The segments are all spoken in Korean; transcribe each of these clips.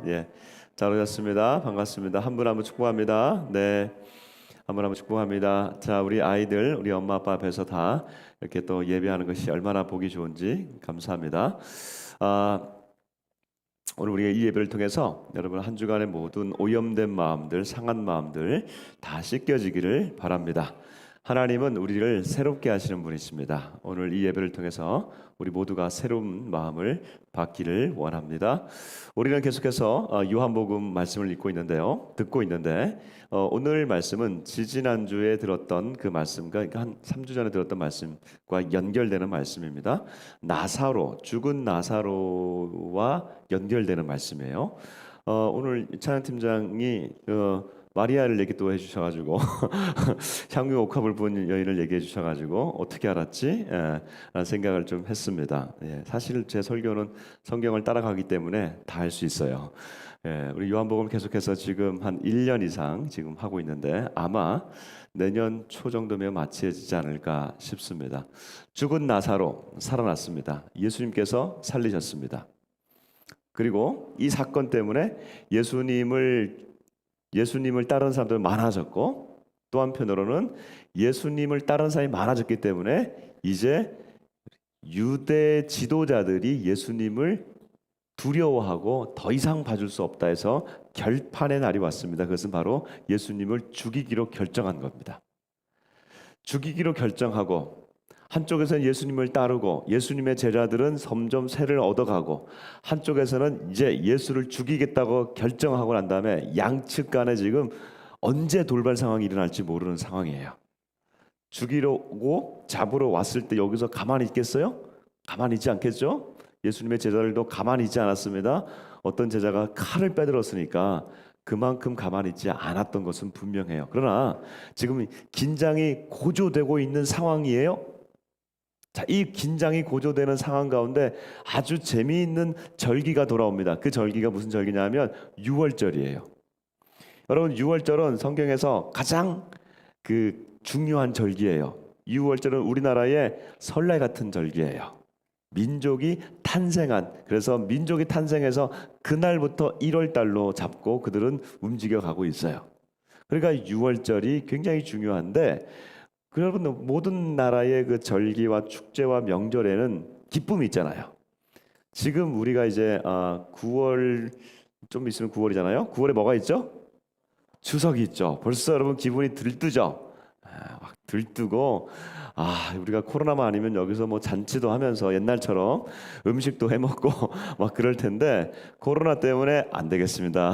예, 잘 오셨습니다. 반갑습니다. 한 분 한 분 축복합니다. 네, 한 분 한 분 축복합니다. 자, 우리 아이들, 우리 엄마 아빠 앞에서 다 이렇게 또 예배하는 것이 얼마나 보기 좋은지 감사합니다. 아, 오늘 우리가 이 예배를 통해서 여러분 한 주간의 모든 오염된 마음들, 상한 마음들 다 씻겨지기를 바랍니다. 하나님은 우리를 새롭게 하시는 분이십니다. 오늘 이 예배를 통해서 우리 모두가 새로운 마음을 받기를 원합니다. 우리는 계속해서 요한복음 말씀을 듣고 있는데 오늘 말씀은 지지난주에 들었던 그 말씀과 그러니까 한 3주 전에 들었던 말씀과 연결되는 말씀입니다. 죽은 나사로와 연결되는 말씀이에요. 오늘 찬양팀장이 마리아를 얘기 또 해주셔가지고 향유 옥합을 본 여인을 얘기해 주셔가지고 어떻게 알았지? 라는 생각을 좀 했습니다. 예, 사실 제 설교는 성경을 따라가기 때문에 다 할 수 있어요. 예, 우리 요한복음 계속해서 지금 한 1년 이상 지금 하고 있는데 아마 내년 초 정도면 마치지 않을까 싶습니다. 죽은 나사로 살아났습니다. 예수님께서 살리셨습니다. 그리고 이 사건 때문에 예수님을 따르는 사람들이 많아졌고 또 한편으로는 예수님을 따르는 사람이 많아졌기 때문에 이제 유대 지도자들이 예수님을 두려워하고 더 이상 봐줄 수 없다 해서 결판의 날이 왔습니다. 그것은 바로 예수님을 죽이기로 결정한 겁니다. 죽이기로 결정하고 한쪽에서는 예수님을 따르고 예수님의 제자들은 점점 세를 얻어가고 한쪽에서는 이제 예수를 죽이겠다고 결정하고 난 다음에 양측 간에 지금 언제 돌발 상황이 일어날지 모르는 상황이에요. 죽이려고 잡으러 왔을 때 여기서 가만히 있겠어요? 가만히 있지 않겠죠? 예수님의 제자들도 가만히 있지 않았습니다. 어떤 제자가 칼을 빼들었으니까 그만큼 가만히 있지 않았던 것은 분명해요. 그러나 지금 긴장이 고조되고 있는 상황이에요. 자, 이 긴장이 고조되는 상황 가운데 아주 재미있는 절기가 돌아옵니다. 그 절기가 무슨 절기냐면 유월절이에요. 여러분, 유월절은 성경에서 가장 중요한 절기예요. 유월절은 우리나라의 설날 같은 절기예요. 그래서 민족이 탄생해서 그날부터 1월 달로 잡고 그들은 움직여가고 있어요. 그러니까 유월절이 굉장히 중요한데 여러분, 모든 나라의 그 절기와 축제와 명절에는 기쁨이 있잖아요. 지금 우리가 이제 9월 좀 있으면 9월이잖아요. 9월에 뭐가 있죠? 추석이 있죠. 벌써 여러분 기분이 들뜨죠. 막 들뜨고 우리가 코로나만 아니면 여기서 뭐 잔치도 하면서 옛날처럼 음식도 해먹고 막 그럴 텐데 코로나 때문에 안 되겠습니다.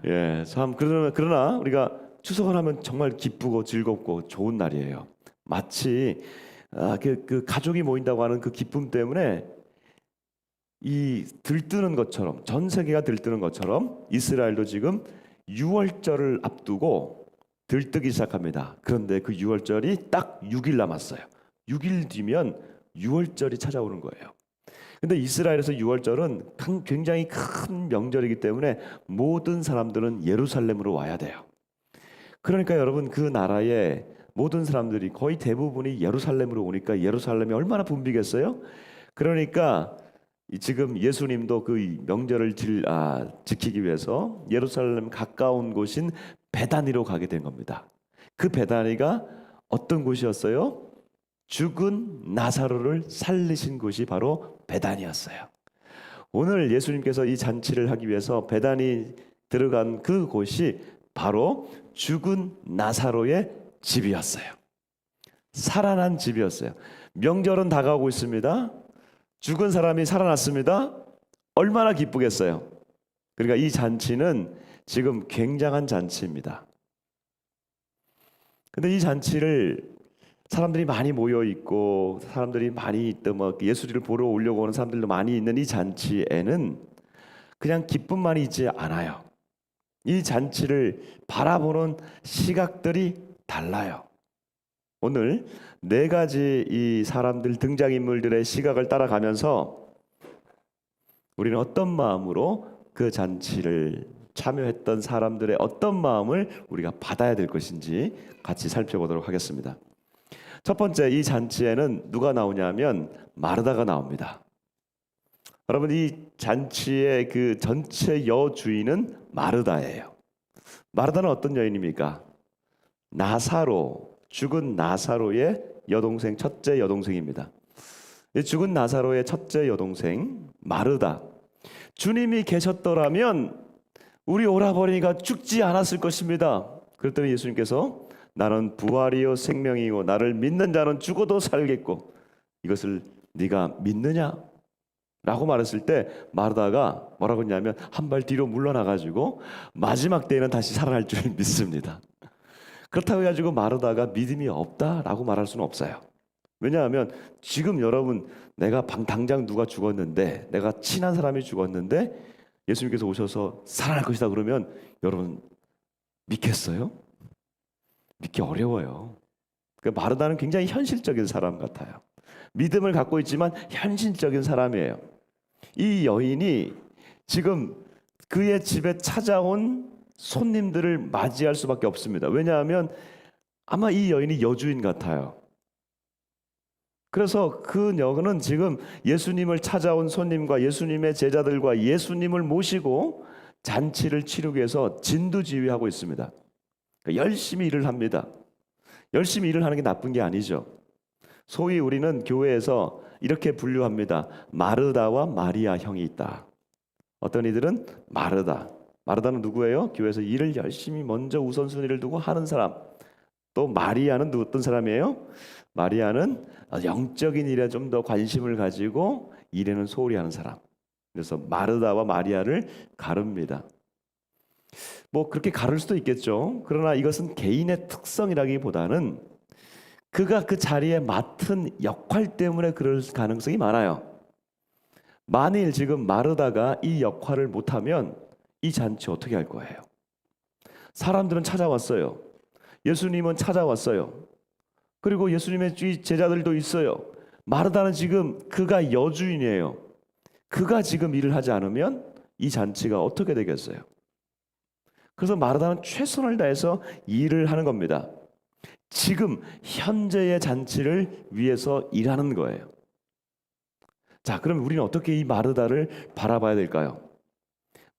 예, 참 그러나 우리가 추석을 하면 정말 기쁘고 즐겁고 좋은 날이에요. 마치 그 가족이 모인다고 하는 그 기쁨 때문에 이 들뜨는 것처럼 전 세계가 들뜨는 것처럼 이스라엘도 지금 유월절을 앞두고 들뜨기 시작합니다. 그런데 그 유월절이 딱 6일 남았어요. 6일 뒤면 유월절이 찾아오는 거예요. 근데 이스라엘에서 유월절은 굉장히 큰 명절이기 때문에 모든 사람들은 예루살렘으로 와야 돼요. 그러니까 여러분, 그 나라의 모든 사람들이 거의 대부분이 예루살렘으로 오니까 예루살렘이 얼마나 붐비겠어요? 그러니까 지금 예수님도 그 명절을 지키기 위해서 예루살렘 가까운 곳인 베다니로 가게 된 겁니다. 그 베다니가 어떤 곳이었어요? 죽은 나사로를 살리신 곳이 바로 베다니였어요. 오늘 예수님께서 이 잔치를 하기 위해서 베다니 들어간 그 곳이 바로 죽은 나사로의 집이었어요. 살아난 집이었어요. 명절은 다가오고 있습니다. 죽은 사람이 살아났습니다. 얼마나 기쁘겠어요. 그러니까 이 잔치는 지금 굉장한 잔치입니다. 근데 이 잔치를 사람들이 많이 모여 있고 사람들이 많이 있던 예수를 보러 오려고 오는 사람들도 많이 있는 이 잔치에는 그냥 기쁨만이 있지 않아요. 이 잔치를 바라보는 시각들이 달라요. 오늘 4가지 이 사람들 등장인물들의 시각을 따라가면서 우리는 어떤 마음으로 그 잔치를 참여했던 사람들의 어떤 마음을 우리가 받아야 될 것인지 같이 살펴보도록 하겠습니다. 첫 번째, 이 잔치에는 누가 나오냐면 마르다가 나옵니다. 여러분, 이 잔치의 그 전체 여주인은 마르다예요. 마르다는 어떤 여인입니까? 나사로, 죽은 나사로의 여동생, 첫째 여동생입니다. 이 죽은 나사로의 첫째 여동생 마르다. 주님이 계셨더라면 우리 오라버니가 죽지 않았을 것입니다. 그랬더니 예수님께서 나는 부활이요 생명이고 나를 믿는 자는 죽어도 살겠고 이것을 네가 믿느냐? 라고 말했을 때 마르다가 뭐라고 했냐면 한 발 뒤로 물러나가지고 마지막 때에는 다시 살아날 줄 믿습니다. 그렇다고 해가지고 마르다가 믿음이 없다라고 말할 수는 없어요. 왜냐하면 지금 여러분, 내가 당장 누가 죽었는데, 내가 친한 사람이 죽었는데 예수님께서 오셔서 살아날 것이다 그러면 여러분 믿겠어요? 믿기 어려워요. 그러니까 마르다는 굉장히 현실적인 사람 같아요. 믿음을 갖고 있지만 현실적인 사람이에요. 이 여인이 지금 그의 집에 찾아온 손님들을 맞이할 수밖에 없습니다. 왜냐하면 아마 이 여인이 여주인 같아요. 그래서 그녀는 지금 예수님을 찾아온 손님과 예수님의 제자들과 예수님을 모시고 잔치를 치르기 위해서 진두지휘하고 있습니다. 그러니까 열심히 일을 합니다. 열심히 일을 하는 게 나쁜 게 아니죠. 소위 우리는 교회에서 이렇게 분류합니다. 마르다와 마리아 형이 있다. 어떤 이들은 마르다. 마르다는 누구예요? 교회에서 일을 열심히 먼저 우선순위를 두고 하는 사람. 또 마리아는 어떤 사람이에요? 마리아는 영적인 일에 좀 더 관심을 가지고 일에는 소홀히 하는 사람. 그래서 마르다와 마리아를 가릅니다. 뭐 그렇게 가를 수도 있겠죠. 그러나 이것은 개인의 특성이라기보다는 그가 그 자리에 맡은 역할 때문에 그럴 가능성이 많아요. 만일 지금 마르다가 이 역할을 못하면 이 잔치 어떻게 할 거예요? 사람들은 찾아왔어요. 예수님은 찾아왔어요. 그리고 예수님의 제자들도 있어요. 마르다는 지금 그가 여주인이에요. 그가 지금 일을 하지 않으면 이 잔치가 어떻게 되겠어요? 그래서 마르다는 최선을 다해서 일을 하는 겁니다. 지금 현재의 잔치를 위해서 일하는 거예요. 자, 그럼 우리는 어떻게 이 마르다를 바라봐야 될까요?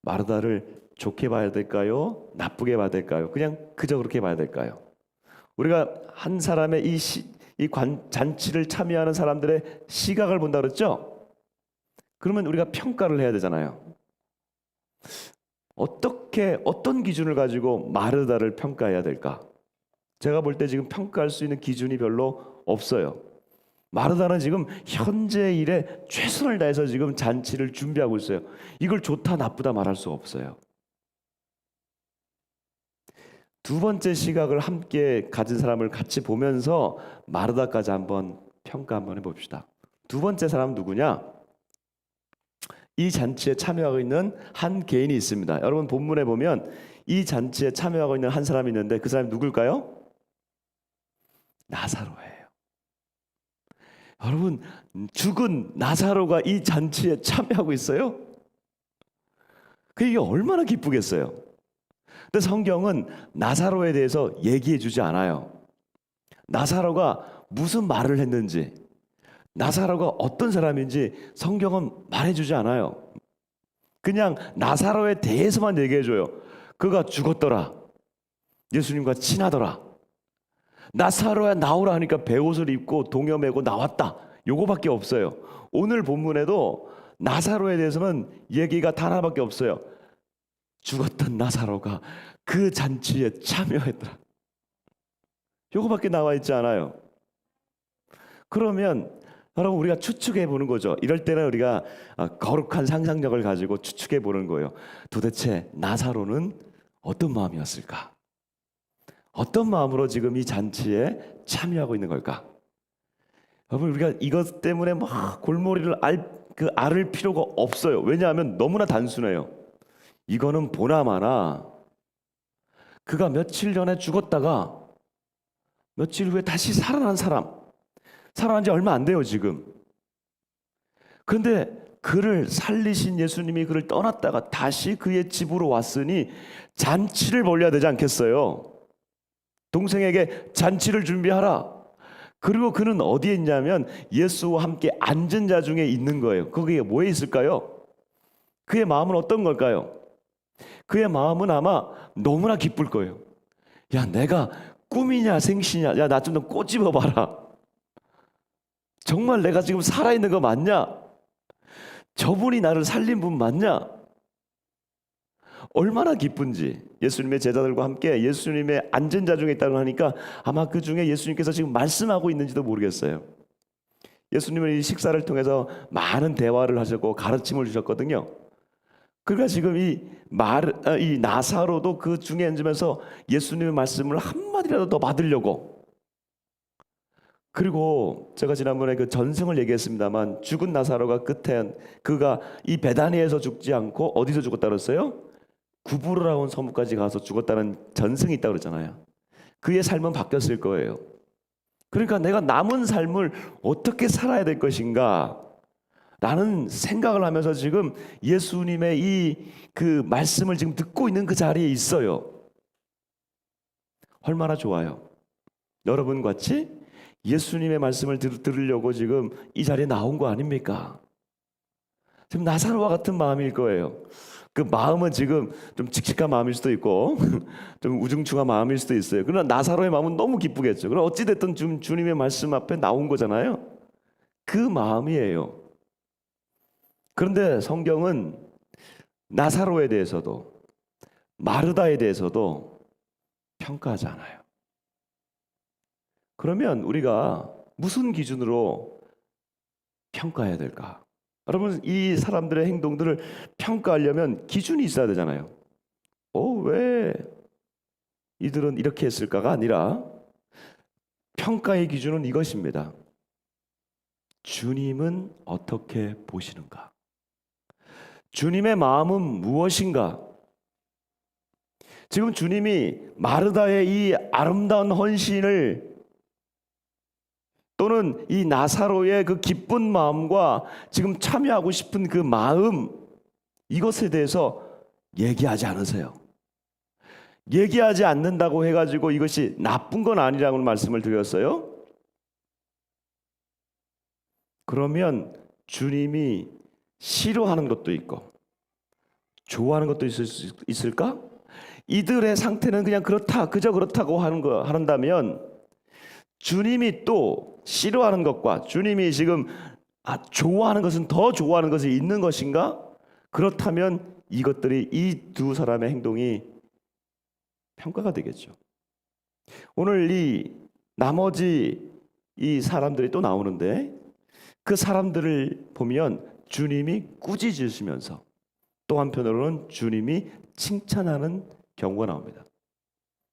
마르다를 좋게 봐야 될까요? 나쁘게 봐야 될까요? 그냥 그저 그렇게 봐야 될까요? 우리가 한 사람의 잔치를 참여하는 사람들의 시각을 본다 그랬죠? 그러면 우리가 평가를 해야 되잖아요. 어떤 기준을 가지고 마르다를 평가해야 될까? 제가 볼 때 지금 평가할 수 있는 기준이 별로 없어요. 마르다는 지금 현재 일에 최선을 다해서 지금 잔치를 준비하고 있어요. 이걸 좋다 나쁘다 말할 수 없어요. 두 번째 시각을 함께 가진 사람을 같이 보면서 마르다까지 한번 평가 한번 해봅시다. 두 번째 사람은 누구냐? 이 잔치에 참여하고 있는 한 개인이 있습니다. 여러분 본문에 보면 이 잔치에 참여하고 있는 한 사람이 있는데 그 사람이 누굴까요? 나사로예요. 여러분, 죽은 나사로가 이 잔치에 참여하고 있어요? 그게 얼마나 기쁘겠어요. 근데 성경은 나사로에 대해서 얘기해 주지 않아요. 나사로가 무슨 말을 했는지, 나사로가 어떤 사람인지 성경은 말해주지 않아요. 그냥 나사로에 대해서만 얘기해 줘요. 그가 죽었더라. 예수님과 친하더라. 나사로야 나오라 하니까 베옷을 입고 동여 매고 나왔다. 요거밖에 없어요. 오늘 본문에도 나사로에 대해서는 얘기가 단 하나밖에 없어요. 죽었던 나사로가 그 잔치에 참여했더라. 요거밖에 나와 있지 않아요. 그러면 여러분 우리가 추측해 보는 거죠. 이럴 때는 우리가 거룩한 상상력을 가지고 추측해 보는 거예요. 도대체 나사로는 어떤 마음이었을까? 어떤 마음으로 지금 이 잔치에 참여하고 있는 걸까? 여러분 우리가 이것 때문에 막 골머리를 앓을 필요가 없어요. 왜냐하면 너무나 단순해요. 이거는 보나마나 그가 며칠 전에 죽었다가 며칠 후에 다시 살아난 사람, 살아난 지 얼마 안 돼요 지금. 그런데 그를 살리신 예수님이 그를 떠났다가 다시 그의 집으로 왔으니 잔치를 벌려야 되지 않겠어요? 동생에게 잔치를 준비하라. 그리고 그는 어디에 있냐면 예수와 함께 앉은 자 중에 있는 거예요. 거기에 뭐에 있을까요? 그의 마음은 어떤 걸까요? 그의 마음은 아마 너무나 기쁠 거예요. 야, 내가 꿈이냐 생시냐? 야, 나 좀 더 꼬집어 봐라. 정말 내가 지금 살아있는 거 맞냐? 저분이 나를 살린 분 맞냐? 얼마나 기쁜지. 예수님의 제자들과 함께 예수님의 앉은 자 중에 있다고 하니까 아마 그 중에 예수님께서 지금 말씀하고 있는지도 모르겠어요. 예수님은 이 식사를 통해서 많은 대화를 하셨고 가르침을 주셨거든요. 그러니까 지금 이 나사로도 그 중에 앉으면서 예수님의 말씀을 한마디라도 더 받으려고. 그리고 제가 지난번에 그 전승을 얘기했습니다만 죽은 나사로가 끝에 그가 이 베다니에서 죽지 않고 어디서 죽었다 그랬어요? 구부로라온 섬까지 가서 죽었다는 전승이 있다고 그랬잖아요. 그의 삶은 바뀌었을 거예요. 그러니까 내가 남은 삶을 어떻게 살아야 될 것인가 라는 생각을 하면서 지금 예수님의 이 그 말씀을 지금 듣고 있는 그 자리에 있어요. 얼마나 좋아요. 여러분 같이 예수님의 말씀을 들으려고 지금 이 자리에 나온 거 아닙니까? 지금 나사로와 같은 마음일 거예요. 그 마음은 지금 좀 칙칙한 마음일 수도 있고 좀 우중충한 마음일 수도 있어요. 그러나 나사로의 마음은 너무 기쁘겠죠. 그럼 어찌됐든 주님의 말씀 앞에 나온 거잖아요. 그 마음이에요. 그런데 성경은 나사로에 대해서도 마르다에 대해서도 평가하지 않아요. 그러면 우리가 무슨 기준으로 평가해야 될까? 여러분, 이 사람들의 행동들을 평가하려면 기준이 있어야 되잖아요. 왜 이들은 이렇게 했을까가 아니라 평가의 기준은 이것입니다. 주님은 어떻게 보시는가? 주님의 마음은 무엇인가? 지금 주님이 마르다의 이 아름다운 헌신을 또는 이 나사로의 그 기쁜 마음과 지금 참여하고 싶은 그 마음, 이것에 대해서 얘기하지 않으세요. 얘기하지 않는다고 해가지고 이것이 나쁜 건 아니라고 말씀을 드렸어요. 그러면 주님이 싫어하는 것도 있고 좋아하는 것도 있을까? 이들의 상태는 그냥 그렇다, 그저 그렇다고 한다면 주님이 또 싫어하는 것과 주님이 지금 좋아하는 것은 더 좋아하는 것이 있는 것인가? 그렇다면 이것들이 이 두 사람의 행동이 평가가 되겠죠. 오늘 이 나머지 이 사람들이 또 나오는데 그 사람들을 보면 주님이 꾸짖으시면서 또 한편으로는 주님이 칭찬하는 경우가 나옵니다.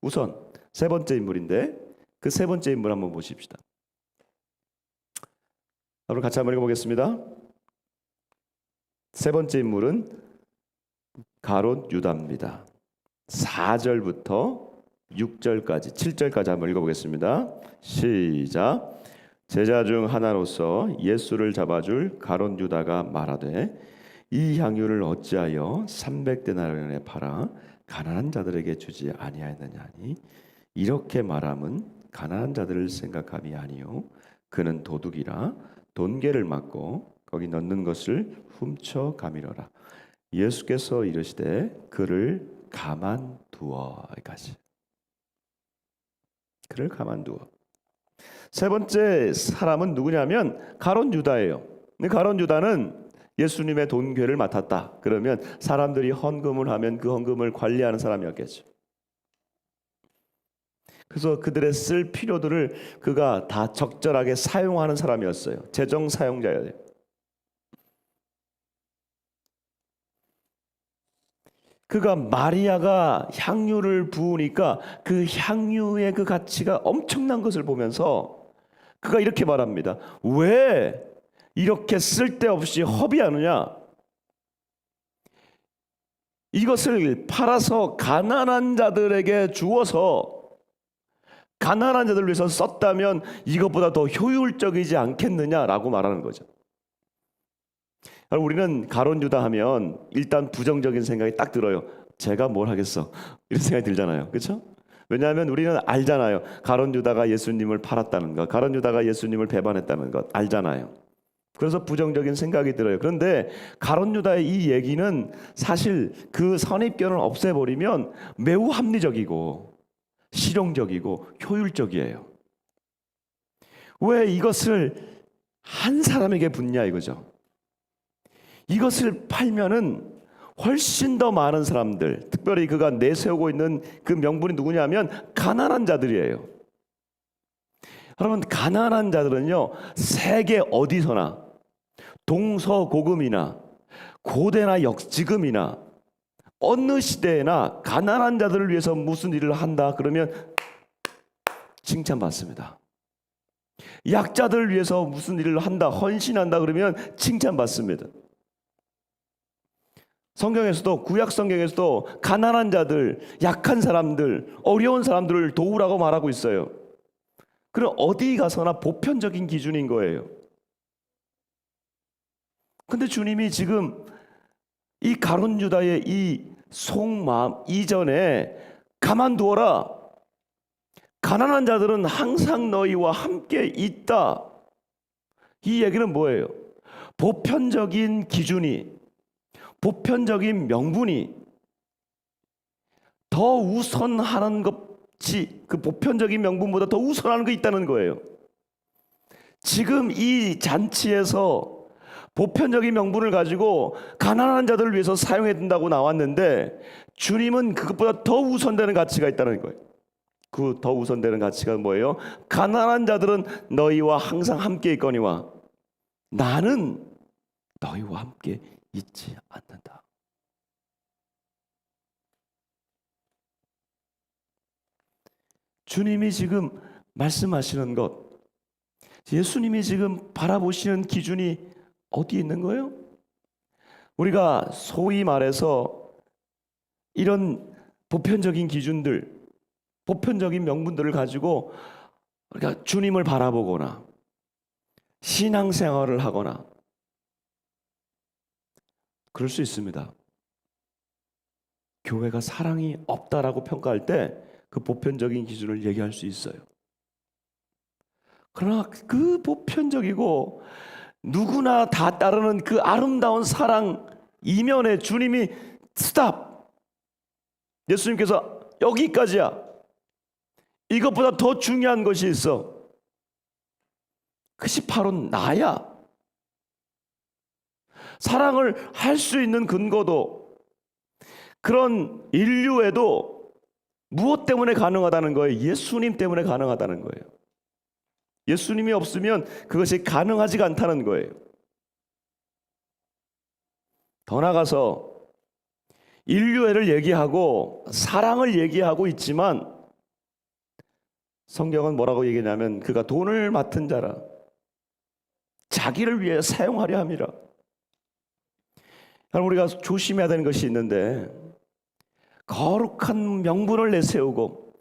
우선 세 번째 인물인데 그 세 번째 인물 한번 보십시다. 여러분 같이 한번 읽어보겠습니다. 세 번째 인물은 가롯 유다입니다. 4절부터 6절까지 7절까지 한번 읽어보겠습니다. 시작. 제자 중 하나로서 예수를 잡아줄 가롯 유다가 말하되 이 향유를 어찌하여 300데나리온에 팔아 가난한 자들에게 주지 아니하였느냐니 이렇게 말함은 가난한 자들을 생각함이 아니요 그는 도둑이라 돈계를 맞고 거기 넣는 것을 훔쳐 가미러라. 예수께서 이르시되 그를 가만두어까지. 그를 가만두어. 세 번째 사람은 누구냐면 가롯 유다예요. 가롯 유다는 예수님의 돈궤를 맡았다. 그러면 사람들이 헌금을 하면 그 헌금을 관리하는 사람이었겠죠. 그래서 그들의 쓸 필요들을 그가 다 적절하게 사용하는 사람이었어요. 재정 사용자예요. 그가 마리아가 향유를 부으니까 그 향유의 그 가치가 엄청난 것을 보면서 그가 이렇게 말합니다. 왜 이렇게 쓸데없이 허비하느냐? 이것을 팔아서 가난한 자들에게 주어서 가난한 자들을 위해서 썼다면 이것보다 더 효율적이지 않겠느냐라고 말하는 거죠. 우리는 가롯 유다 하면 일단 부정적인 생각이 딱 들어요. 제가 뭘 하겠어? 이런 생각이 들잖아요. 그렇죠? 왜냐하면 우리는 알잖아요. 가룟 유다가 예수님을 팔았다는 것, 가룟 유다가 예수님을 배반했다는 것 알잖아요. 그래서 부정적인 생각이 들어요. 그런데 가룟 유다의 이 얘기는 사실 그 선입견을 없애버리면 매우 합리적이고 실용적이고 효율적이에요. 왜 이것을 한 사람에게 붓냐 이거죠. 이것을 팔면은 훨씬 더 많은 사람들, 특별히 그가 내세우고 있는 그 명분이 누구냐면 가난한 자들이에요. 여러분, 가난한 자들은요, 세계 어디서나 동서고금이나 고대나 역지금이나 어느 시대에나 가난한 자들을 위해서 무슨 일을 한다 그러면 칭찬받습니다. 약자들을 위해서 무슨 일을 한다, 헌신한다 그러면 칭찬받습니다. 성경에서도, 구약 성경에서도 가난한 자들, 약한 사람들, 어려운 사람들을 도우라고 말하고 있어요. 그럼 어디 가서나 보편적인 기준인 거예요. 근데 주님이 지금 이 가룟 유다의 이 속마음 이전에 가만두어라. 가난한 자들은 항상 너희와 함께 있다. 이 얘기는 뭐예요? 보편적인 기준이, 보편적인 명분이 더 우선하는 것이, 그 보편적인 명분보다 더 우선하는 게 있다는 거예요. 지금 이 잔치에서 보편적인 명분을 가지고 가난한 자들을 위해서 사용해야 된다고 나왔는데 주님은 그것보다 더 우선되는 가치가 있다는 거예요. 그 더 우선되는 가치가 뭐예요? 가난한 자들은 너희와 항상 함께 있거니와 나는 너희와 함께 있지 않는다. 주님이 지금 말씀하시는 것, 예수님이 지금 바라보시는 기준이 어디에 있는 거예요? 우리가 소위 말해서 이런 보편적인 기준들, 보편적인 명분들을 가지고 우리가 주님을 바라보거나 신앙생활을 하거나 그럴 수 있습니다. 교회가 사랑이 없다라고 평가할 때 그 보편적인 기준을 얘기할 수 있어요. 그러나 그 보편적이고 누구나 다 따르는 그 아름다운 사랑 이면에 주님이 스탑! 예수님께서 여기까지야. 이것보다 더 중요한 것이 있어. 그것이 바로 나야. 사랑을 할 수 있는 근거도 그런 인류에도 무엇 때문에 가능하다는 거예요? 예수님 때문에 가능하다는 거예요. 예수님이 없으면 그것이 가능하지가 않다는 거예요. 더 나아가서 인류애를 얘기하고 사랑을 얘기하고 있지만 성경은 뭐라고 얘기하냐면 그가 돈을 맡은 자라 자기를 위해 사용하려 함이라. 우리가 조심해야 되는 것이 있는데 거룩한 명분을 내세우고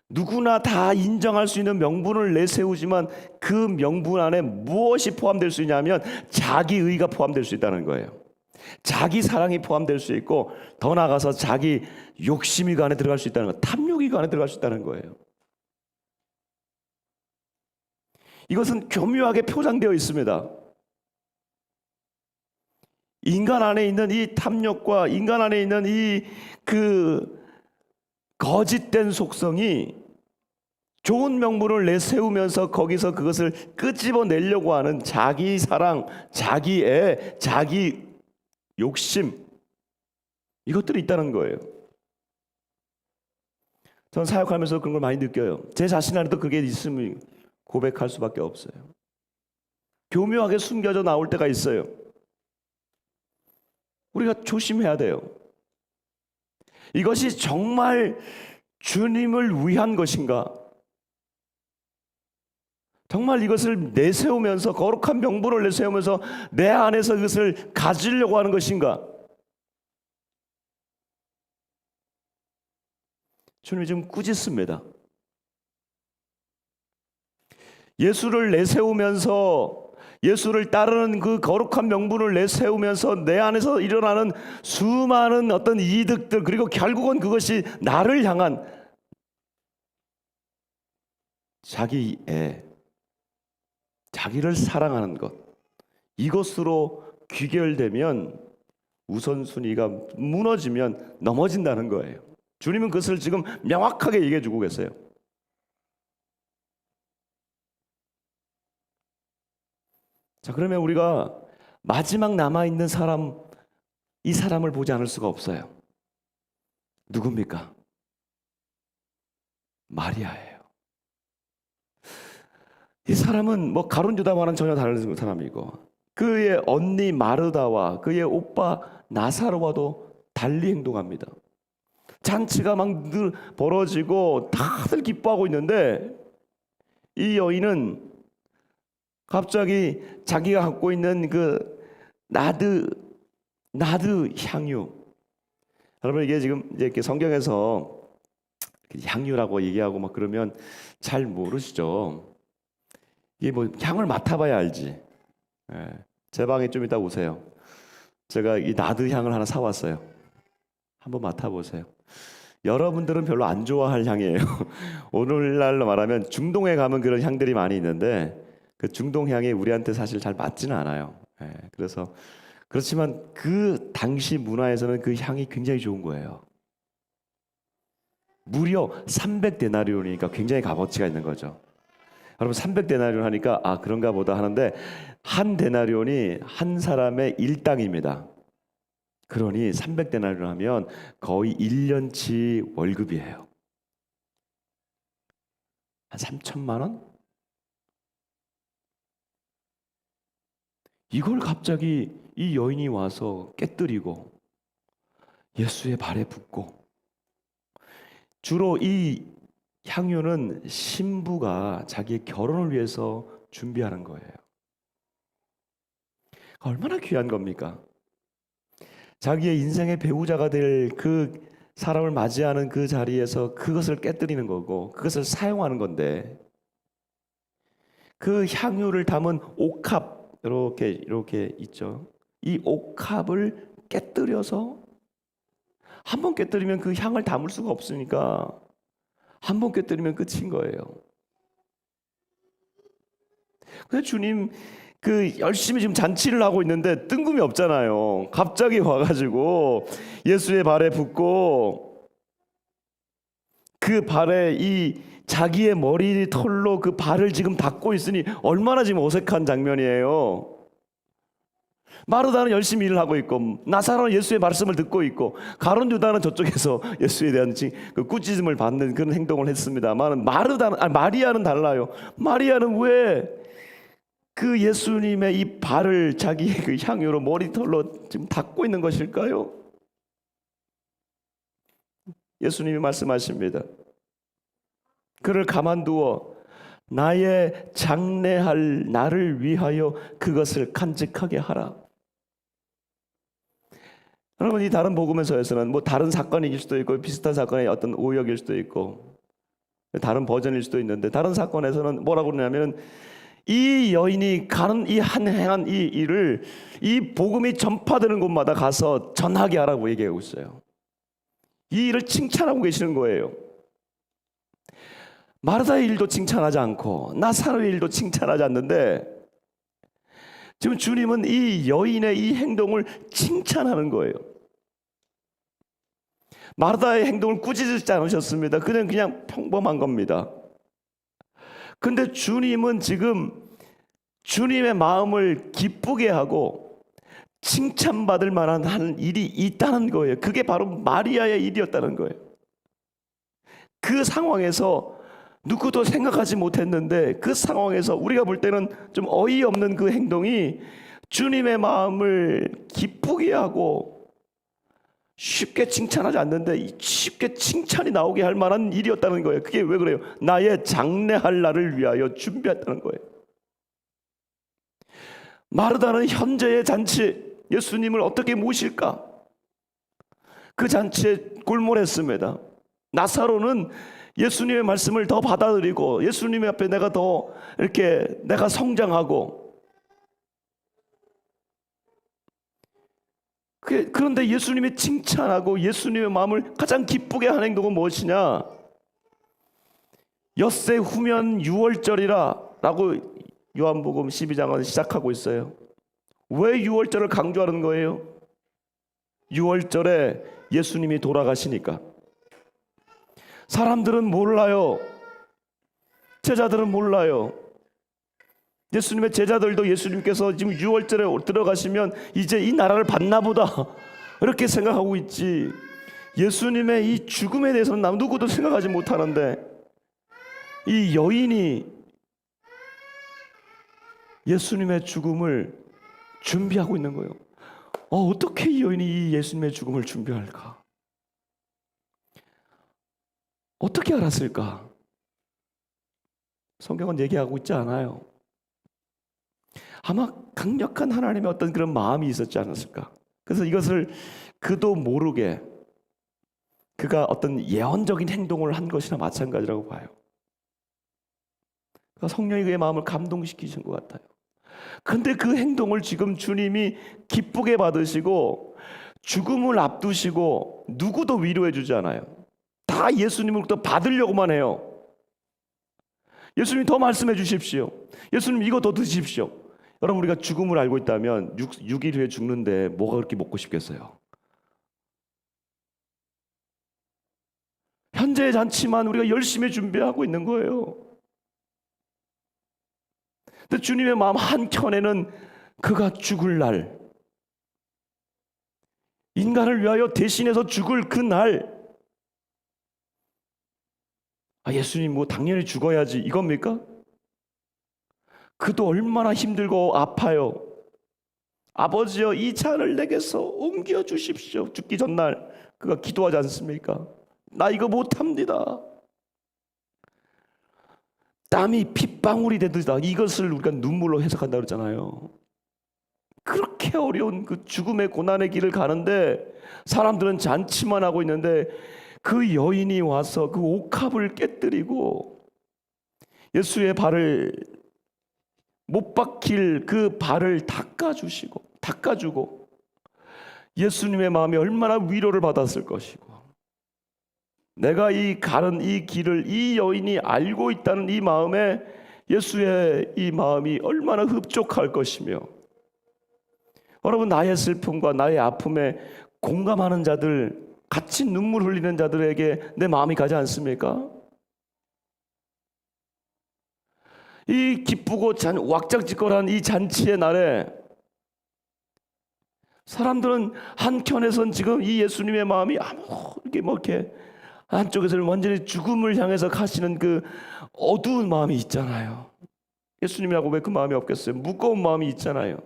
누구나 다 인정할 수 있는 명분을 내세우지만 그 명분 안에 무엇이 포함될 수 있냐면 자기의가 포함될 수 있다는 거예요. 자기 사랑이 포함될 수 있고 더 나아가서 자기 욕심이 그 안에 들어갈 수 있다는 거, 탐욕이 그 안에 들어갈 수 있다는 거예요. 이것은 교묘하게 표장되어 있습니다. 인간 안에 있는 이 탐욕과 인간 안에 있는 이 그 거짓된 속성이 좋은 명분을 내세우면서 거기서 그것을 끄집어내려고 하는 자기 사랑, 자기 애, 자기 욕심, 이것들이 있다는 거예요. 저는 사역하면서 그런 걸 많이 느껴요. 제 자신 안에도 그게 있음을 고백할 수밖에 없어요. 교묘하게 숨겨져 나올 때가 있어요. 우리가 조심해야 돼요. 이것이 정말 주님을 위한 것인가? 정말 이것을 내세우면서 거룩한 명분을 내세우면서 내 안에서 그것을 가지려고 하는 것인가? 주님이 지금 꾸짖습니다. 예수를 내세우면서 예수를 따르는 그 거룩한 명분을 내세우면서 내 안에서 일어나는 수많은 어떤 이득들, 그리고 결국은 그것이 나를 향한 자기의 자기를 사랑하는 것, 이것으로 귀결되면 우선순위가 무너지면 넘어진다는 거예요. 주님은 그것을 지금 명확하게 얘기해 주고 계세요. 자, 그러면 우리가 마지막 남아있는 사람, 이 사람을 보지 않을 수가 없어요. 누굽니까? 마리아예요. 이 사람은 뭐 가룟 유다와는 전혀 다른 사람이고, 그의 언니 마르다와 그의 오빠 나사로와도 달리 행동합니다. 잔치가 막 늘 벌어지고 다들 기뻐하고 있는데, 이 여인은 갑자기 자기가 갖고 있는 그 나드 향유. 여러분, 이게 지금 이제 이렇게 성경에서 향유라고 얘기하고 막 그러면 잘 모르시죠. 이게 뭐 향을 맡아봐야 알지. 예. 제 방에 좀 이따 오세요. 제가 이 나드 향을 하나 사왔어요. 한번 맡아보세요. 여러분들은 별로 안 좋아할 향이에요. 오늘날로 말하면 중동에 가면 그런 향들이 많이 있는데, 그 중동 향이 우리한테 사실 잘 맞지는 않아요. 예. 그래서 그렇지만 그 당시 문화에서는 그 향이 굉장히 좋은 거예요. 무려 300데나리온이니까 굉장히 값어치가 있는 거죠. 여러분, 300데나리온 하니까 아, 그런가 보다 하는데, 한 데나리온이 한 사람의 일당입니다. 그러니 300데나리온 하면 거의 1년치 월급이에요. 한 3천만 원? 이걸 갑자기 이 여인이 와서 깨뜨리고 예수의 발에 붓고, 주로 이 향유는 신부가 자기의 결혼을 위해서 준비하는 거예요. 얼마나 귀한 겁니까? 자기의 인생의 배우자가 될 그 사람을 맞이하는 그 자리에서 그것을 깨뜨리는 거고, 그것을 사용하는 건데, 그 향유를 담은 옥합, 이렇게 있죠. 이 옥합을 깨뜨려서, 한 번 깨뜨리면 그 향을 담을 수가 없으니까 한 번 깨뜨리면 끝인 거예요. 근데 주님 그 열심히 지금 잔치를 하고 있는데 뜬금이 없잖아요. 갑자기 와가지고 예수의 발에 붓고, 그 발에 이 자기의 머리 털로 그 발을 지금 닦고 있으니 얼마나 지금 어색한 장면이에요. 마르다는 열심히 일을 하고 있고, 나사로는 예수의 말씀을 듣고 있고, 가룟 유다는 저쪽에서 예수에 대한 그 꾸짖음을 받는 그런 행동을 했습니다만, 마리아는 달라요. 마리아는 왜 그 예수님의 이 발을 자기의 그 향유로 머리털로 지금 닦고 있는 것일까요? 예수님이 말씀하십니다. 그를 가만두어 나의 장래할 나를 위하여 그것을 간직하게 하라. 여러분, 이 다른 복음서에서는 뭐 다른 사건일 수도 있고, 비슷한 사건의 어떤 오역일 수도 있고, 다른 버전일 수도 있는데, 다른 사건에서는 뭐라고 그러냐면, 이 여인이 가는 이 행한 이 일을 이 복음이 전파되는 곳마다 가서 전하게 하라고 얘기하고 있어요. 이 일을 칭찬하고 계시는 거예요. 마르다의 일도 칭찬하지 않고 나사로의 일도 칭찬하지 않는데, 지금 주님은 이 여인의 이 행동을 칭찬하는 거예요. 마르다의 행동을 꾸짖지 않으셨습니다. 그냥 평범한 겁니다. 근데 주님은 지금 주님의 마음을 기쁘게 하고 칭찬받을 만한 한 일이 있다는 거예요. 그게 바로 마리아의 일이었다는 거예요. 그 상황에서 누구도 생각하지 못했는데, 그 상황에서 우리가 볼 때는 좀 어이없는 그 행동이 주님의 마음을 기쁘게 하고, 쉽게 칭찬하지 않는데 쉽게 칭찬이 나오게 할 만한 일이었다는 거예요. 그게 왜 그래요? 나의 장래할 날을 위하여 준비했다는 거예요. 마르다는 현재의 잔치, 예수님을 어떻게 모실까? 그 잔치에 골몰했습니다. 나사로는 예수님의 말씀을 더 받아들이고, 예수님 앞에 내가 성장하고, 그런데 예수님이 칭찬하고 예수님의 마음을 가장 기쁘게 하는 행동은 무엇이냐? 엿새 후면 유월절이라 라고 요한복음 12장은 시작하고 있어요. 왜 유월절을 강조하는 거예요? 유월절에 예수님이 돌아가시니까. 사람들은 몰라요. 제자들은 몰라요. 예수님의 제자들도 예수님께서 지금 유월절에 들어가시면 이제 이 나라를 받나 보다 이렇게 생각하고 있지, 예수님의 이 죽음에 대해서는 남 누구도 생각하지 못하는데 이 여인이 예수님의 죽음을 준비하고 있는 거예요. 어떻게 이 여인이 이 예수님의 죽음을 준비할까? 어떻게 알았을까? 성경은 얘기하고 있지 않아요. 아마 강력한 하나님의 어떤 그런 마음이 있었지 않았을까? 그래서 이것을 그도 모르게 그가 어떤 예언적인 행동을 한 것이나 마찬가지라고 봐요. 그러니까 성령이 그의 마음을 감동시키신 것 같아요. 그런데 그 행동을 지금 주님이 기쁘게 받으시고 죽음을 앞두시고 누구도 위로해 주지 않아요. 다 예수님으로부터 받으려고만 해요. 예수님 더 말씀해 주십시오. 예수님 이거 더 드십시오. 여러분, 우리가 죽음을 알고 있다면 6일 후에 죽는데 뭐가 그렇게 먹고 싶겠어요? 현재의 잔치만 우리가 열심히 준비하고 있는 거예요. 근데 주님의 마음 한켠에는 그가 죽을 날, 인간을 위하여 대신해서 죽을 그 날, 예수님 뭐 당연히 죽어야지 이겁니까? 그도 얼마나 힘들고 아파요. 아버지여, 이 잔을 내게서 옮겨 주십시오. 죽기 전날 그가 기도하지 않습니까? 나 이거 못합니다. 땀이 핏방울이 되듯다. 이것을 우리가 눈물로 해석한다 그러잖아요. 그렇게 어려운 그 죽음의 고난의 길을 가는데 사람들은 잔치만 하고 있는데 그 여인이 와서 그 옥합을 깨뜨리고 예수의 발을 못 박힐 그 발을 닦아주고 예수님의 마음이 얼마나 위로를 받았을 것이고, 내가 이 가는 이 길을 이 여인이 알고 있다는 이 마음에 예수의 이 마음이 얼마나 흡족할 것이며, 여러분, 나의 슬픔과 나의 아픔에 공감하는 자들, 같이 눈물 흘리는 자들에게 내 마음이 가지 않습니까? 이 기쁘고 왁작지껄한 이 잔치의 날에 사람들은 한켠에선 지금 이 예수님의 마음이 이렇게 한쪽에서는 완전히 죽음을 향해서 가시는 그 어두운 마음이 있잖아요. 예수님이라고 왜 그 마음이 없겠어요? 무거운 마음이 있잖아요.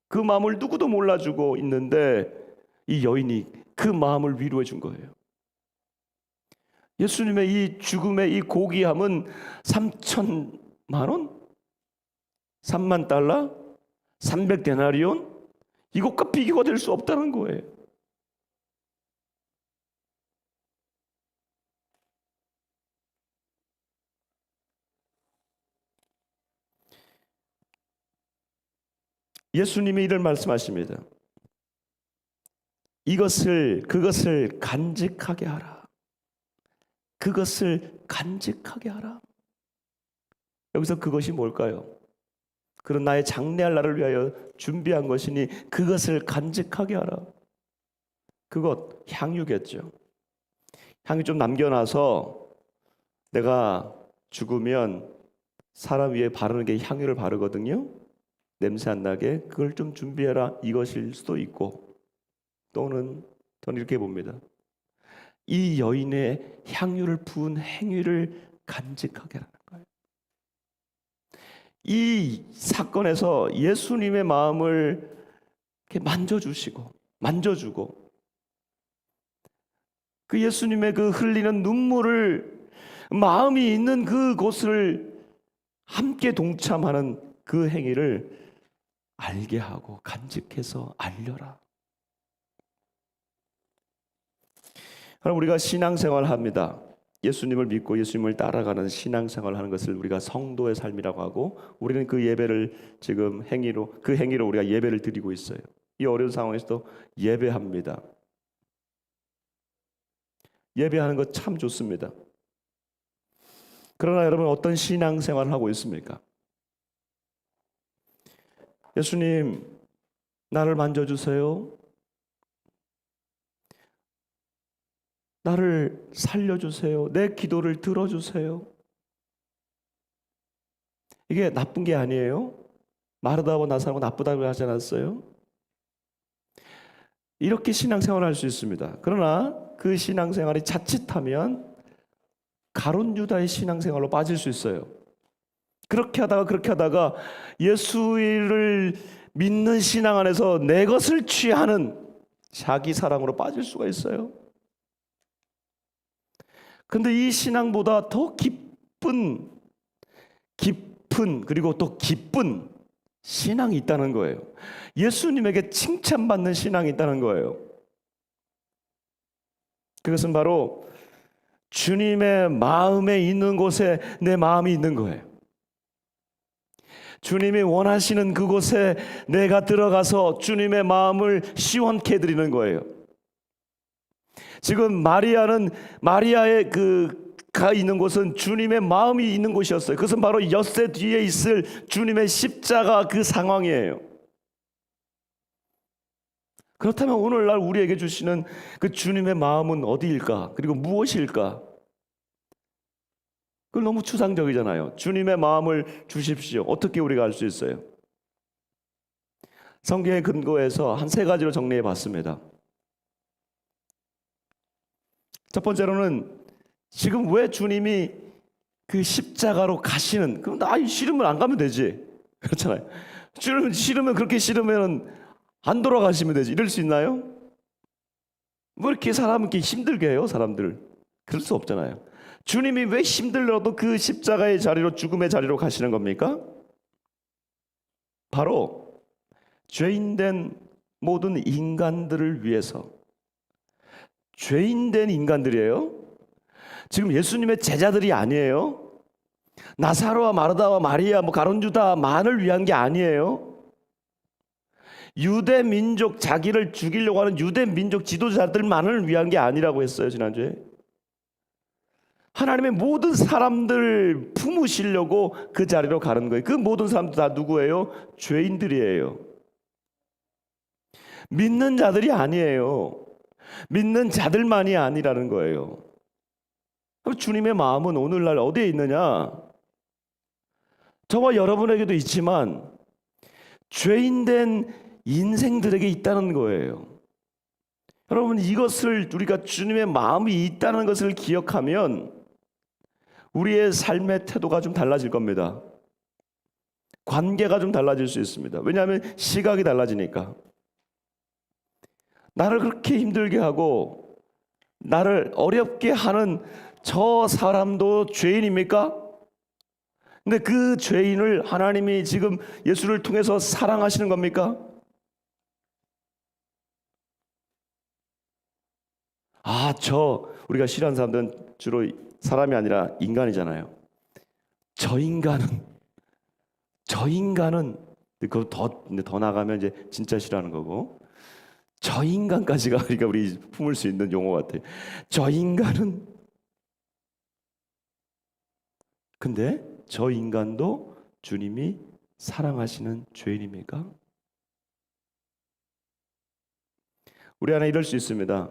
그 마음을 누구도 몰라주고 있는데 이 여인이 그 마음을 위로해 준 거예요. 예수님의 이 죽음의 이 고귀함은 3,000만 원? 3만 달러? 300데나리온? 이것과 비교가 될 수 없다는 거예요. 예수님이 이를 말씀하십니다. 그것을 간직하게 하라. 그것을 간직하게 하라. 여기서 그것이 뭘까요? 그런 나의 장래할 날을 위하여 준비한 것이니 그것을 간직하게 하라. 그것 향유겠죠. 향유 좀 남겨놔서 내가 죽으면 사람 위에 바르는 게 향유를 바르거든요. 냄새 안 나게 그걸 좀 준비해라, 이것일 수도 있고, 또는 저는 이렇게 봅니다. 이 여인의 향유를 부은 행위를 간직하게 하는 거예요. 이 사건에서 예수님의 마음을 이렇게 만져주고 그 예수님의 그 흘리는 눈물을, 마음이 있는 그곳을 함께 동참하는 그 행위를 알게 하고 간직해서 알려라. 그럼 우리가 신앙생활을 합니다. 예수님을 믿고 예수님을 따라가는 신앙생활을 하는 것을 우리가 성도의 삶이라고 하고, 우리는 그 예배를 지금 그 행위로 우리가 예배를 드리고 있어요. 이 어려운 상황에서도 예배합니다. 예배하는 것 참 좋습니다. 그러나 여러분 어떤 신앙생활을 하고 있습니까? 예수님, 나를 만져주세요. 나를 살려주세요. 내 기도를 들어주세요. 이게 나쁜 게 아니에요. 마르다하고 나사로가 나쁘다고 하지 않았어요? 이렇게 신앙생활을 할 수 있습니다. 그러나 그 신앙생활이 자칫하면 가룟 유다의 신앙생활로 빠질 수 있어요. 그렇게 하다가 예수를 믿는 신앙 안에서 내 것을 취하는 자기 사랑으로 빠질 수가 있어요. 그런데 이 신앙보다 더 깊은 그리고 또 기쁜 신앙이 있다는 거예요. 예수님에게 칭찬받는 신앙이 있다는 거예요. 그것은 바로 주님의 마음에 있는 곳에 내 마음이 있는 거예요. 주님이 원하시는 그곳에 내가 들어가서 주님의 마음을 시원케 해드리는 거예요. 지금 마리아의 가 있는 곳은 주님의 마음이 있는 곳이었어요. 그것은 바로 엿새 뒤에 있을 주님의 십자가 그 상황이에요. 그렇다면 오늘날 우리에게 주시는 그 주님의 마음은 어디일까? 그리고 무엇일까? 그건 너무 추상적이잖아요. 주님의 마음을 주십시오. 어떻게 우리가 알 수 있어요? 성경의 근거에서 한 3가지로 정리해 봤습니다. 첫 번째로는 지금 왜 주님이 그 십자가로 가시는, 그럼 나 싫으면 안 가면 되지. 그렇잖아요. 싫으면 그렇게 싫으면 안 돌아가시면 되지. 이럴 수 있나요? 뭐 이렇게 사람을 이렇게 힘들게 해요, 사람들. 그럴 수 없잖아요. 주님이 왜 힘들어도 그 십자가의 자리로, 죽음의 자리로 가시는 겁니까? 바로 죄인된 모든 인간들을 위해서. 죄인된 인간들이에요. 지금 예수님의 제자들이 아니에요. 나사로와 마르다와 마리아, 가룟 유다만을 위한 게 아니에요. 유대 민족, 자기를 죽이려고 하는 유대 민족 지도자들만을 위한 게 아니라고 했어요, 지난주에. 하나님의 모든 사람들 품으시려고 그 자리로 가는 거예요. 그 모든 사람들 다 누구예요? 죄인들이에요. 믿는 자들이 아니에요. 믿는 자들만이 아니라는 거예요. 주님의 마음은 오늘날 어디에 있느냐? 저와 여러분에게도 있지만 죄인된 인생들에게 있다는 거예요. 여러분, 이것을 우리가 주님의 마음이 있다는 것을 기억하면 우리의 삶의 태도가 좀 달라질 겁니다. 관계가 좀 달라질 수 있습니다. 왜냐하면 시각이 달라지니까. 나를 그렇게 힘들게 하고 나를 어렵게 하는 저 사람도 죄인입니까? 근데 그 죄인을 하나님이 지금 예수를 통해서 사랑하시는 겁니까? 우리가 싫어하는 사람들은 주로 사람이 아니라 인간이잖아요. 저 인간은 그거 더 나가면 이제 진짜 싫어하는 거고, 저 인간까지가 그러니까 우리 품을 수 있는 용어 같아요. 저 인간은, 근데 저 인간도 주님이 사랑하시는 죄인입니까? 우리 안에 이럴 수 있습니다.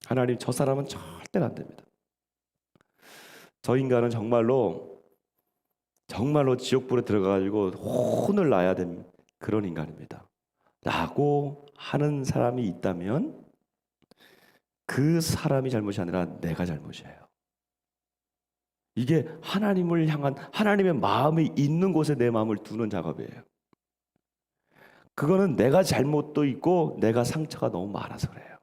하나님, 저 사람은 절대로 안 됩니다. 저 인간은 정말로 지옥불에 들어가가지고 혼을 나야 되는 그런 인간입니다 라고 하는 사람이 있다면 그 사람이 잘못이 아니라 내가 잘못이에요. 이게 하나님을 향한 하나님의 마음이 있는 곳에 내 마음을 두는 작업이에요. 그거는 내가 잘못도 있고 내가 상처가 너무 많아서 그래요.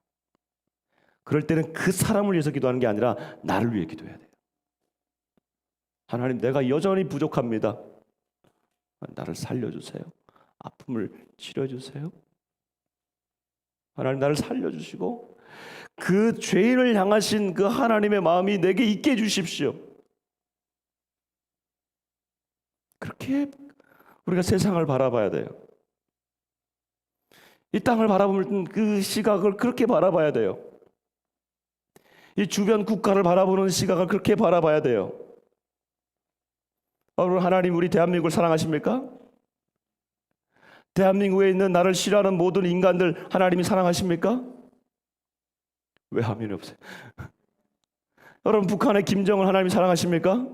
그럴 때는 그 사람을 위해서 기도하는 게 아니라 나를 위해 기도해야 돼요. 하나님, 내가 여전히 부족합니다. 나를 살려주세요. 아픔을 치료해주세요. 하나님, 나를 살려주시고 그 죄인을 향하신 그 하나님의 마음이 내게 있게 해주십시오. 그렇게 우리가 세상을 바라봐야 돼요. 이 땅을 바라보면 그 시각을 그렇게 바라봐야 돼요. 이 주변 국가를 바라보는 시각을 그렇게 바라봐야 돼요. 여러분, 하나님 우리 대한민국을 사랑하십니까? 대한민국에 있는 나를 싫어하는 모든 인간들 하나님이 사랑하십니까? 왜 화면이 없어요? 여러분, 북한의 김정은 하나님이 사랑하십니까?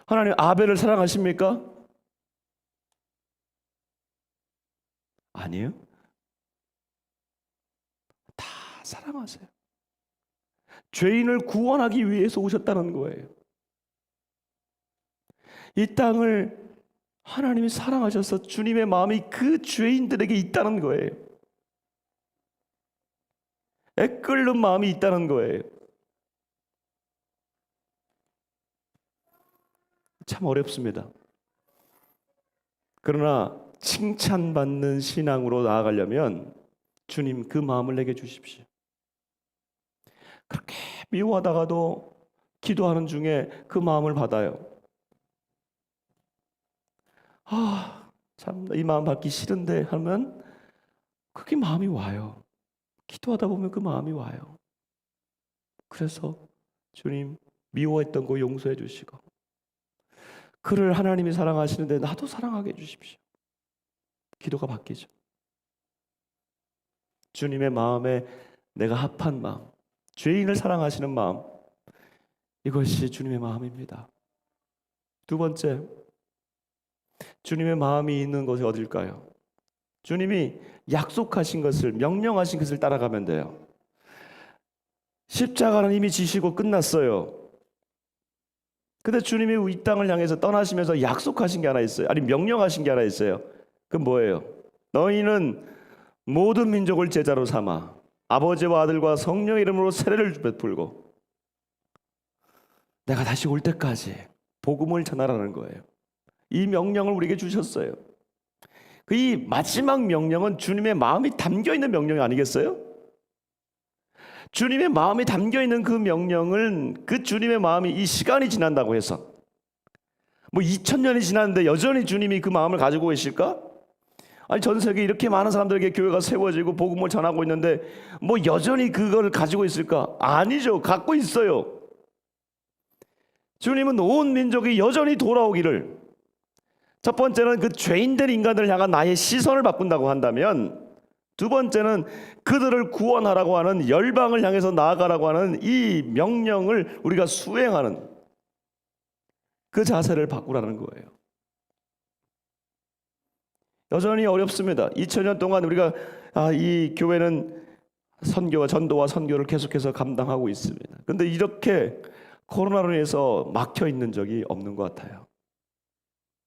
하나님 아벨을 사랑하십니까? 아니에요. 다 사랑하세요. 죄인을 구원하기 위해서 오셨다는 거예요. 이 땅을 하나님이 사랑하셔서 주님의 마음이 그 죄인들에게 있다는 거예요. 애끓는 마음이 있다는 거예요. 참 어렵습니다. 그러나 칭찬받는 신앙으로 나아가려면 주님 그 마음을 내게 주십시오. 그렇게 미워하다가도 기도하는 중에 그 마음을 받아요. 참 이 마음 받기 싫은데 하면 그게 마음이 와요. 기도하다 보면 그 마음이 와요. 그래서 주님 미워했던 거 용서해 주시고 그를 하나님이 사랑하시는데 나도 사랑하게 해주십시오. 기도가 바뀌죠. 주님의 마음에 내가 합한 마음, 죄인을 사랑하시는 마음, 이것이 주님의 마음입니다. 두 번째, 주님의 마음이 있는 곳이 어딜까요? 주님이 약속하신 것을, 명령하신 것을 따라가면 돼요. 십자가는 이미 지시고 끝났어요. 근데 주님이 이 땅을 향해서 떠나시면서 약속하신 게 하나 있어요. 아니, 명령하신 게 하나 있어요. 그건 뭐예요? 너희는 모든 민족을 제자로 삼아 아버지와 아들과 성령의 이름으로 세례를 베풀고 내가 다시 올 때까지 복음을 전하라는 거예요. 이 명령을 우리에게 주셨어요. 이 마지막 명령은 주님의 마음이 담겨있는 명령이 아니겠어요? 주님의 마음이 담겨있는 그 명령은 그 주님의 마음이 이 시간이 지난다고 해서 뭐 2000년이 지났는데 여전히 주님이 그 마음을 가지고 계실까? 아니, 전 세계 이렇게 많은 사람들에게 교회가 세워지고 복음을 전하고 있는데 뭐 여전히 그걸 가지고 있을까? 아니죠. 갖고 있어요. 주님은 온 민족이 여전히 돌아오기를, 첫 번째는 그 죄인된 인간들을 향한 나의 시선을 바꾼다고 한다면, 두 번째는 그들을 구원하라고 하는, 열방을 향해서 나아가라고 하는 이 명령을 우리가 수행하는 그 자세를 바꾸라는 거예요. 여전히 어렵습니다. 2000년 동안 우리가 이 교회는 선교와 전도와 선교를 계속해서 감당하고 있습니다. 그런데 이렇게 코로나로 인해서 막혀 있는 적이 없는 것 같아요.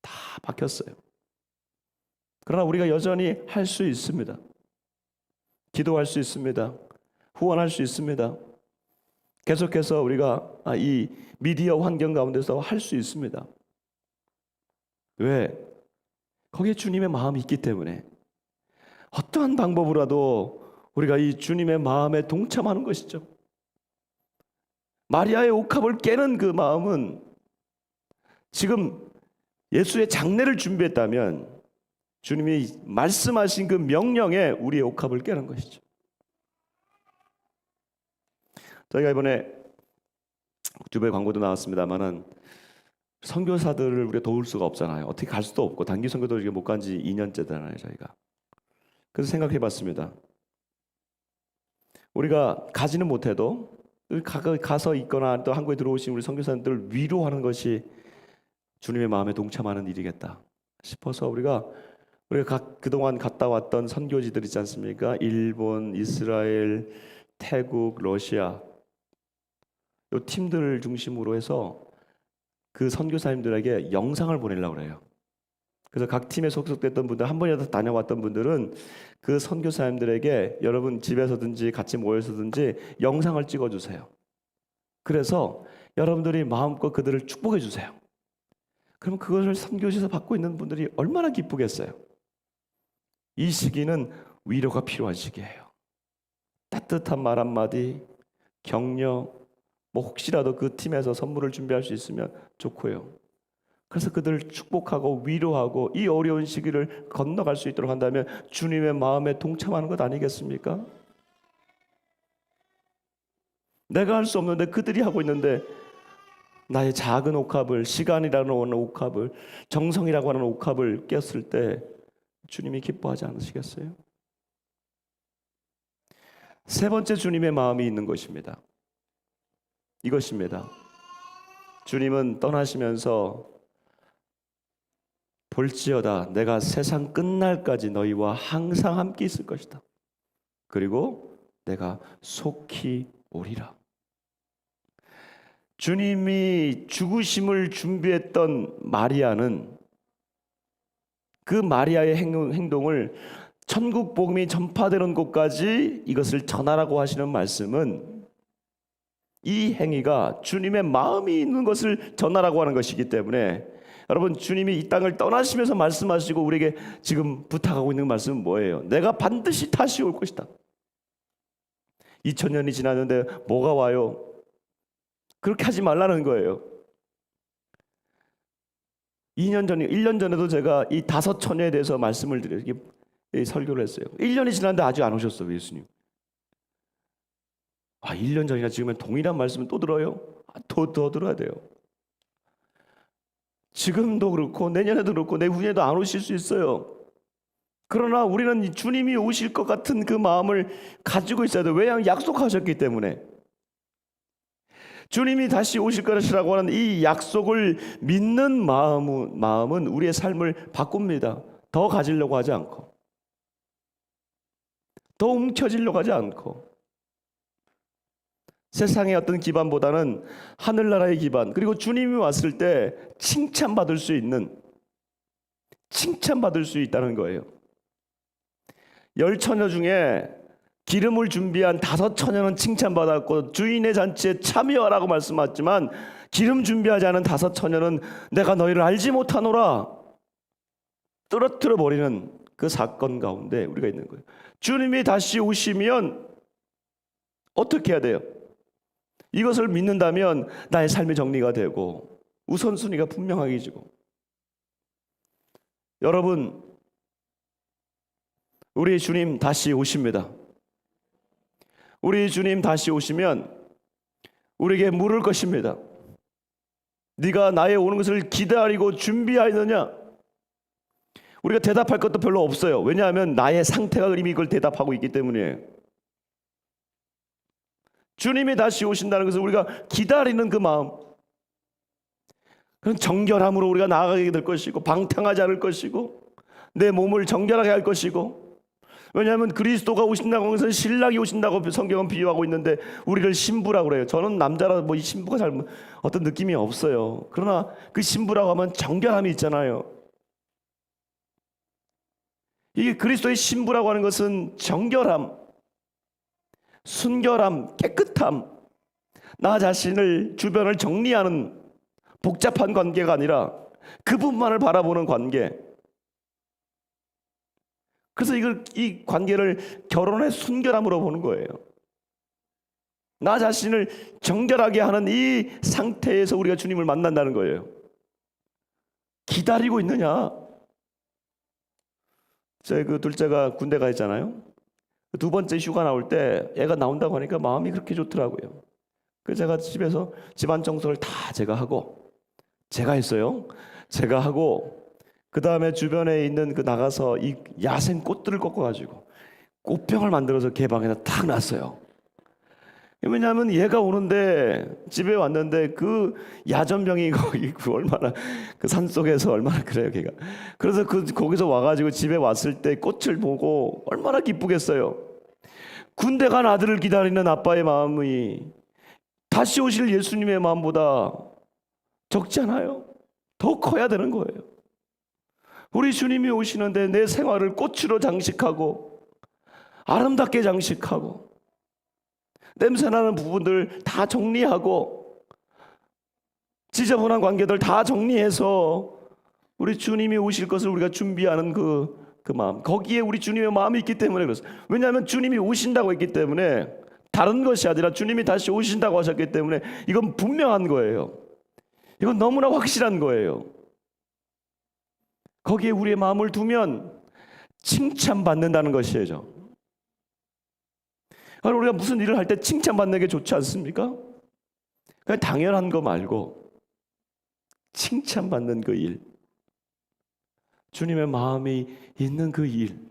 다 막혔어요. 그러나 우리가 여전히 할 수 있습니다. 기도할 수 있습니다. 후원할 수 있습니다. 계속해서 우리가 이 미디어 환경 가운데서 할 수 있습니다. 왜? 거기에 주님의 마음이 있기 때문에 어떠한 방법으로라도 우리가 이 주님의 마음에 동참하는 것이죠. 마리아의 옥합을 깨는 그 마음은 지금 예수의 장례를 준비했다면 주님이 말씀하신 그 명령에 우리의 옥합을 깨는 것이죠. 저희가 이번에 유튜브에 광고도 나왔습니다만은 선교사들을 우리가 도울 수가 없잖아요. 어떻게 갈 수도 없고 단기 선교도 못 간 지 2년째잖아요, 저희가. 그래서 생각해봤습니다. 우리가 가지는 못해도 가서 있거나 또 한국에 들어오신 우리 선교사님들을 위로하는 것이 주님의 마음에 동참하는 일이겠다 싶어서 우리가 그동안 갔다 왔던 선교지들 있지 않습니까? 일본, 이스라엘, 태국, 러시아 이 팀들을 중심으로 해서 그 선교사님들에게 영상을 보내려고 그래요. 그래서 각 팀에 속속됐던 분들, 한 번이라도 다녀왔던 분들은 그 선교사님들에게 여러분 집에서든지 같이 모여서든지 영상을 찍어주세요. 그래서 여러분들이 마음껏 그들을 축복해 주세요. 그럼 그것을 선교지에서 받고 있는 분들이 얼마나 기쁘겠어요. 이 시기는 위로가 필요한 시기예요. 따뜻한 말 한마디, 격려, 뭐 혹시라도 그 팀에서 선물을 준비할 수 있으면 좋고요. 그래서 그들을 축복하고 위로하고 이 어려운 시기를 건너갈 수 있도록 한다면 주님의 마음에 동참하는 것 아니겠습니까? 내가 할 수 없는데 그들이 하고 있는데 나의 작은 옥합을, 시간이라는 옥합을, 정성이라고 하는 옥합을 꼈을 때 주님이 기뻐하지 않으시겠어요? 세 번째 주님의 마음이 있는 것입니다. 이것입니다. 주님은 떠나시면서 볼지어다 내가 세상 끝날까지 너희와 항상 함께 있을 것이다. 그리고 내가 속히 오리라. 주님이 죽으심을 준비했던 마리아는 그 마리아의 행동을 천국 복음이 전파되는 곳까지 이것을 전하라고 하시는 말씀은 이 행위가 주님의 마음이 있는 것을 전하라고 하는 것이기 때문에 여러분, 주님이 이 땅을 떠나시면서 말씀하시고 우리에게 지금 부탁하고 있는 말씀은 뭐예요? 내가 반드시 다시 올 것이다. 2000년이 지났는데 뭐가 와요? 그렇게 하지 말라는 거예요. 1년 전에도 제가 이 5 처녀에 대해서 말씀을 드려요. 설교를 했어요. 1년이 지났는데 아직 안 오셨어요, 예수님. 1년 전이나 지금은 동일한 말씀을 또 들어요? 더 들어야 돼요. 지금도 그렇고 내년에도 그렇고 내후년에도 안 오실 수 있어요. 그러나 우리는 주님이 오실 것 같은 그 마음을 가지고 있어야 돼요. 왜냐하면 약속하셨기 때문에. 주님이 다시 오실 것이라고 하는 이 약속을 믿는 마음은 우리의 삶을 바꿉니다. 더 가지려고 하지 않고, 더 움켜쥐려고 하지 않고, 세상의 어떤 기반보다는 하늘나라의 기반, 그리고 주님이 왔을 때 칭찬받을 수 있다는 거예요. 10 처녀 중에 기름을 준비한 5 처녀는 칭찬받았고 주인의 잔치에 참여하라고 말씀하셨지만 기름 준비하지 않은 5 처녀는 내가 너희를 알지 못하노라 떨어뜨려 버리는 그 사건 가운데 우리가 있는 거예요. 주님이 다시 오시면 어떻게 해야 돼요? 이것을 믿는다면 나의 삶의 정리가 되고 우선순위가 분명하게지고. 여러분, 우리 주님 다시 오십니다. 우리 주님 다시 오시면 우리에게 물을 것입니다. 네가 나의 오는 것을 기다리고 준비하였느냐? 우리가 대답할 것도 별로 없어요. 왜냐하면 나의 상태가 이미 이걸 대답하고 있기 때문이에요. 주님이 다시 오신다는 것은 우리가 기다리는 그 마음, 그런 정결함으로 우리가 나아가게 될 것이고 방탕하지 않을 것이고 내 몸을 정결하게 할 것이고. 왜냐하면 그리스도가 오신다고 하는 것은 신랑이 오신다고 성경은 비유하고 있는데 우리를 신부라고 그래요. 저는 남자라 이 신부가 잘 어떤 느낌이 없어요. 그러나 그 신부라고 하면 정결함이 있잖아요. 이게 그리스도의 신부라고 하는 것은 정결함, 순결함, 깨끗함, 나 자신을 주변을 정리하는 복잡한 관계가 아니라 그분만을 바라보는 관계. 그래서 이 관계를 결혼의 순결함으로 보는 거예요. 나 자신을 정결하게 하는 이 상태에서 우리가 주님을 만난다는 거예요. 기다리고 있느냐? 제 그 둘째가 군대 가 있잖아요. 2번째 휴가 나올 때 애가 나온다고 하니까 마음이 그렇게 좋더라고요. 그래서 제가 집에서 집안 청소를 다 제가 하고, 제가 했어요. 제가 하고 그 다음에 주변에 있는 그 나가서 이 야생 꽃들을 꺾어가지고 꽃병을 만들어서 개방에다 탁 놨어요. 왜냐하면 얘가 오는데 집에 왔는데 그 야전병이 거기 얼마나 그 산속에서 얼마나 그래요 걔가. 그래서 거기서 와가지고 집에 왔을 때 꽃을 보고 얼마나 기쁘겠어요. 군대 간 아들을 기다리는 아빠의 마음이 다시 오실 예수님의 마음보다 적지 않아요? 더 커야 되는 거예요. 우리 주님이 오시는데 내 생활을 꽃으로 장식하고 아름답게 장식하고 냄새나는 부분들 다 정리하고 지저분한 관계들 다 정리해서 우리 주님이 오실 것을 우리가 준비하는 그 마음, 거기에 우리 주님의 마음이 있기 때문에 그렇습니다. 왜냐하면 주님이 오신다고 했기 때문에, 다른 것이 아니라 주님이 다시 오신다고 하셨기 때문에 이건 분명한 거예요. 이건 너무나 확실한 거예요. 거기에 우리의 마음을 두면 칭찬받는다는 것이죠. 우리가 무슨 일을 할 때 칭찬받는 게 좋지 않습니까? 그냥 당연한 거 말고 칭찬받는 그 일, 주님의 마음이 있는 그 일,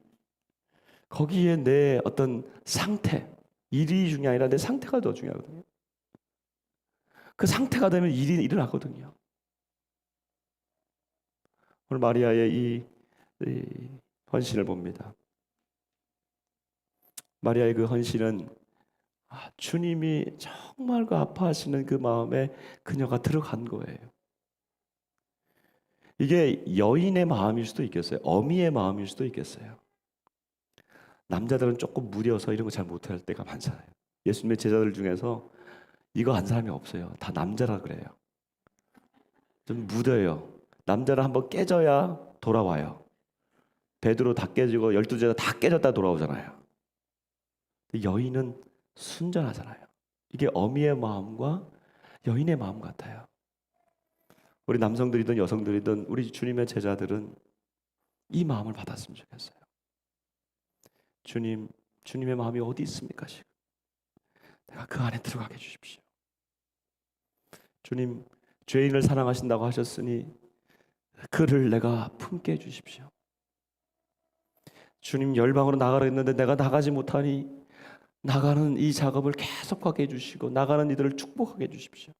거기에 내 어떤 상태, 일이 중요한 게 아니라 내 상태가 더 중요하거든요. 그 상태가 되면 일이 일어나거든요. 오늘 마리아의 이 헌신을 봅니다. 마리아의 그 헌신은 주님이 정말 그 아파하시는 그 마음에 그녀가 들어간 거예요. 이게 여인의 마음일 수도 있겠어요. 어미의 마음일 수도 있겠어요. 남자들은 조금 무뎌서 이런 거 잘 못할 때가 많잖아요. 예수님의 제자들 중에서 이거 한 사람이 없어요. 다 남자라 그래요. 좀 무뎌요. 남자는 한번 깨져야 돌아와요. 베드로 다 깨지고 12제자 다 깨졌다 돌아오잖아요. 여인은 순전하잖아요. 이게 어미의 마음과 여인의 마음 같아요. 우리 남성들이든 여성들이든 우리 주님의 제자들은 이 마음을 받았으면 좋겠어요. 주님, 주님의 마음이 어디 있습니까? 지금 내가 그 안에 들어가게 해주십시오. 주님, 죄인을 사랑하신다고 하셨으니 그를 내가 품게 해주십시오. 주님, 열방으로 나가라 했는데 내가 나가지 못하니 나가는 이 작업을 계속하게 해주시고 나가는 이들을 축복하게 해주십시오.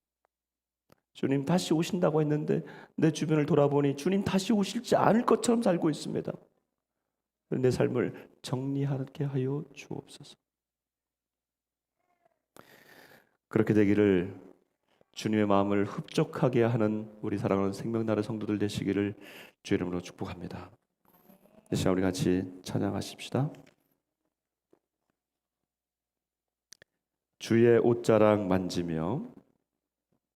주님, 다시 오신다고 했는데 내 주변을 돌아보니 주님 다시 오실지 않을 것처럼 살고 있습니다. 내 삶을 정리하게 하여 주옵소서. 그렇게 되기를 주님의 마음을 흡족하게 하는 우리 사랑하는 생명나라 성도들 되시기를 주의 이름으로 축복합니다. 이 시간 우리 같이 찬양하십시다. 주의 옷자락 만지며